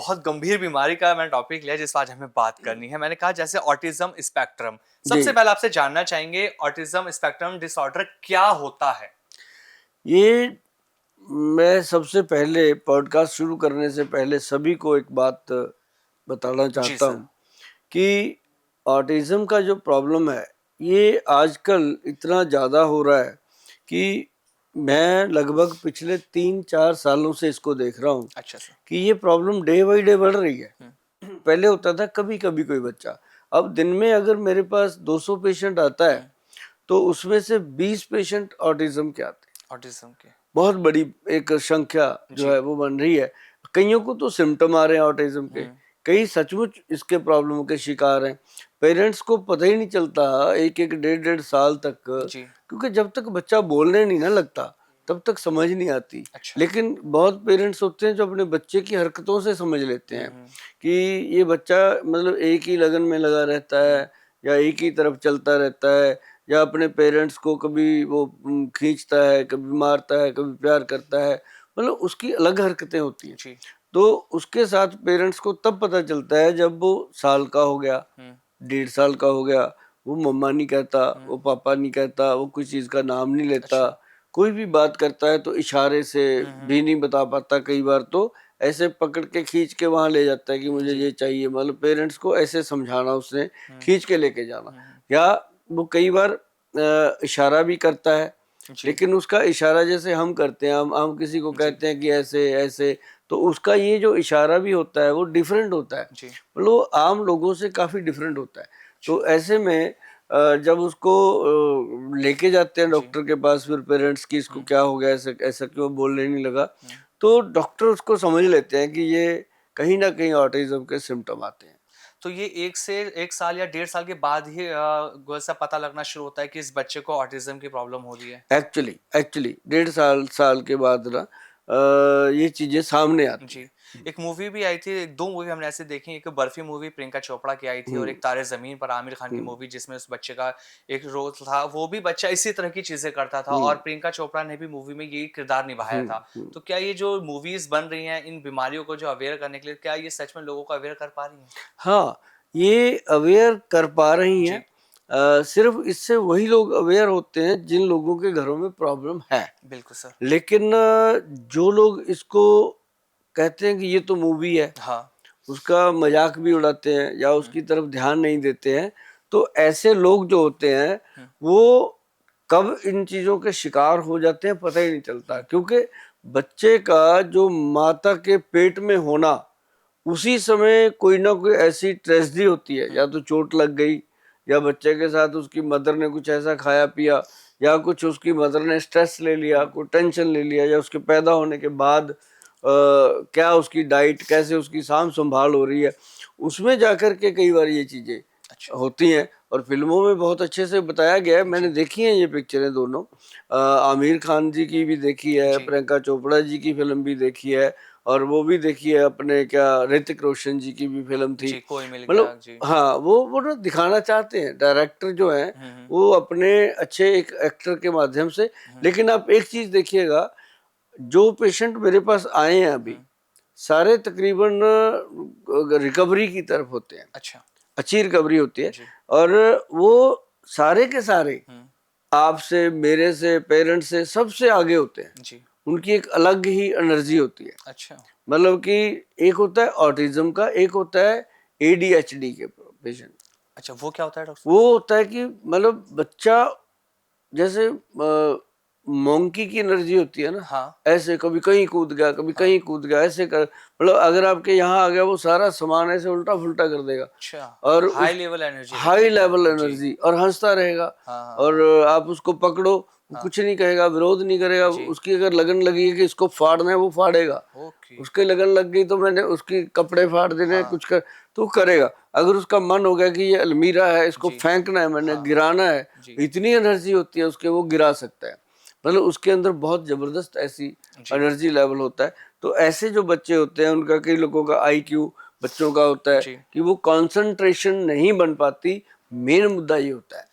बहुत गंभीर बीमारी का मैंने टॉपिक लिया जिस पर आज हमें बात करनी है। मैंने कहा जैसे ऑटिज्म स्पेक्ट्रम। जी। सबसे पहले आपसे जानना चाहेंगे ऑटिज्म स्पेक्ट्रम डिसऑर्डर क्या होता है? ये मैं सबसे पहले पॉडकास्ट शुरू करने से पहले सभी को एक बात बताना जी चाहता सर। हूँ कि ऑटिज्म का जो प्रॉब्लम है ये आजकल इतना ज़्यादा हो रहा है कि मैं लगभग पिछले 3-4 सालों से इसको देख रहा हूँ अच्छा सर। कि ये प्रॉब्लम डे बाई डे बढ़ रही है। हम्म। पहले होता था कभी कभी कोई बच्चा, अब दिन में अगर मेरे पास 200 पेशेंट आता है हम्म। तो उसमें से 20 पेशेंट ऑटिज्म के आते हैं। ऑटिज्म के। बहुत बड़ी एक संख्या जो जी। है वो बन रही है। कईयों को तो सिम्टम आ रहे हैं ऑटिज्म के, कई सचमुच इसके प्रॉब्लम के शिकार हैं। पेरेंट्स को पता ही नहीं चलता एक एक डेढ़ डेढ़ साल तक, जी। क्योंकि जब तक बच्चा बोलने नहीं ना लगता तब तक समझ नहीं आती। अच्छा। लेकिन बहुत पेरेंट्स होते हैं जो अपने बच्चे की हरकतों से समझ लेते हैं कि ये बच्चा मतलब एक ही लगन में लगा रहता है या एक ही तरफ चलता रहता है, या अपने पेरेंट्स को कभी वो खींचता है, कभी मारता है, कभी प्यार करता है, मतलब उसकी अलग हरकतें होती हैं। जी। तो उसके साथ पेरेंट्स को तब पता चलता है जब वो साल का हो गया, 1.5 साल का हो गया, वो मम्मा नहीं कहता, वो पापा नहीं कहता, वो किसी चीज़ का नाम नहीं लेता, अच्छा। कोई भी बात करता है तो इशारे से भी नहीं बता पाता। कई बार तो ऐसे पकड़ के खींच के वहां ले जाता है कि मुझे जी। ये चाहिए, मतलब पेरेंट्स को ऐसे समझाना, उसने खींच के लेके जाना। हम्म। या वो कई बार इशारा भी करता है, जी। लेकिन उसका इशारा जैसे हम करते हैं, हम किसी को जी। कहते हैं कि ऐसे ऐसे, तो उसका ये जो इशारा भी होता है वो डिफरेंट होता है, जी। मतलब वो आम लोगों से काफ़ी डिफरेंट होता है। अच्छा। तो ऐसे में जब उसको लेके जाते हैं जी। डॉक्टर के पास, फिर पेरेंट्स की इसको क्या हो गया, ऐसा ऐसा क्यों बोलने नहीं लगा, तो डॉक्टर उसको समझ लेते हैं कि ये कहीं ना कहीं ऑटिज्म के सिम्टम आते हैं। तो ये 1 साल या 1.5 साल के बाद ही वैसा पता लगना शुरू होता है कि इस बच्चे को ऑटिज्म की प्रॉब्लम हो रही है? एक्चुअली 1.5 साल के बाद ना ये चीजें सामने आती जी। हैं। एक मूवी भी आई थी, 2 मूवी हमने ऐसे देखी, एक बर्फी मूवी प्रियंका चोपड़ा की आई थी और हम्म। एक तारे ज़मीन पर आमिर खान की हम्म। मूवी जिसमें उस बच्चे का एक रोल था, वो भी बच्चा इसी तरह की चीज़ें करता था और हम्म। प्रियंका चोपड़ा ने भी मूवी में यही किरदार निभाया हम्म। था। तो क्या ये जो मूवीज़ बन रही हैं इन बीमारियों को जो अवेयर करने के लिए, क्या ये सच में लोगों को अवेयर कर पा रही हैं? हाँ, ये अवेयर कर पा रही हैं। जी। सिर्फ इससे वही लोग अवेयर होते हैं जिन लोगों के घरों में प्रॉब्लम है। बिल्कुल सर। लेकिन जो लोग इसको कहते हैं कि ये तो मूवी है, हाँ। उसका मजाक भी उड़ाते हैं या उसकी तरफ ध्यान नहीं देते हैं, तो ऐसे लोग जो होते हैं वो कब इन चीज़ों के शिकार हो जाते हैं पता ही नहीं चलता। क्योंकि बच्चे का जो माता के पेट में होना, उसी समय कोई ना कोई ऐसी ट्रेजेडी होती है, या तो चोट लग गई, या बच्चे के साथ उसकी मदर ने कुछ ऐसा खाया पिया, या कुछ उसकी मदर ने स्ट्रेस ले लिया, कोई टेंशन ले लिया, या उसके पैदा होने के बाद क्या उसकी डाइट, कैसे उसकी साम संभाल हो रही है, उसमें जाकर के कई बार ये चीज़ें अच्छा। होती हैं। और फिल्मों में बहुत अच्छे से बताया गया है, मैंने जी। देखी हैं ये पिक्चरें दोनों। आमिर खान जी की भी देखी है, जी। प्रियंका चोपड़ा जी की फिल्म भी देखी है, और वो भी देखी है अपने क्या ऋतिक रोशन जी की भी फिल्म थी। जी, कोई मिल गया। मतलब जी। हाँ, वो ना दिखाना चाहते हैं डायरेक्टर जो हैं, वो अपने अच्छे एक एक्टर के माध्यम से। लेकिन आप एक चीज देखिएगा, जो पेशेंट मेरे पास आए हैं अभी, सारे तकरीबन रिकवरी की तरफ होते हैं, अच्छा। अच्छी रिकवरी होती है। जी। और वो सारे के सारे हुँ। आपसे, मेरे से, पेरेंट्स से सबसे आगे होते हैं। जी। उनकी एक अलग ही एनर्जी होती है। अच्छा। मतलब कि एक होता है ऑटिज्म का, एक होता है एडीएचडी के पेशेंट। अच्छा, वो क्या होता है डॉक्टर साहब? वो होता है कि मतलब बच्चा जैसे मोंकी की एनर्जी होती है ना, हाँ। ऐसे कभी कहीं कूद गया, कभी हाँ। कहीं कूद गया, ऐसे कर, मतलब अगर आपके यहाँ आ गया वो सारा सामान ऐसे उल्टा फुल्टा कर देगा। अच्छा, और हाई उस लेवल एनर्जी रहती हाई है क्या? लेवल जी। एनर्जी, और हंसता रहेगा। हाँ, हाँ, और हाँ। आप उसको पकड़ो, वो हाँ। कुछ नहीं कहेगा, विरोध नहीं करेगा। जी। उसकी अगर लगन लगी है कि इसको फाड़ना है, वो फाड़ेगा। ओके। उसके लगन लग गई तो मैंने उसकी कपड़े फाड़ देने हैं, हाँ। कुछ कर, तो वो करेगा। अगर उसका मन हो गया कि ये अलमीरा है, इसको जी। फेंकना है, मैंने हाँ। गिराना है, जी। इतनी एनर्जी होती है उसके, वो गिरा सकता है। मतलब उसके अंदर बहुत जबरदस्त ऐसी जी। एनर्जी लेवल होता है। तो ऐसे जो बच्चे होते हैं उनका, कई लोगों का आईक्यू बच्चों का होता है जी। कि वो कंसंट्रेशन नहीं बन पाती। मेन मुद्दा ये होता है।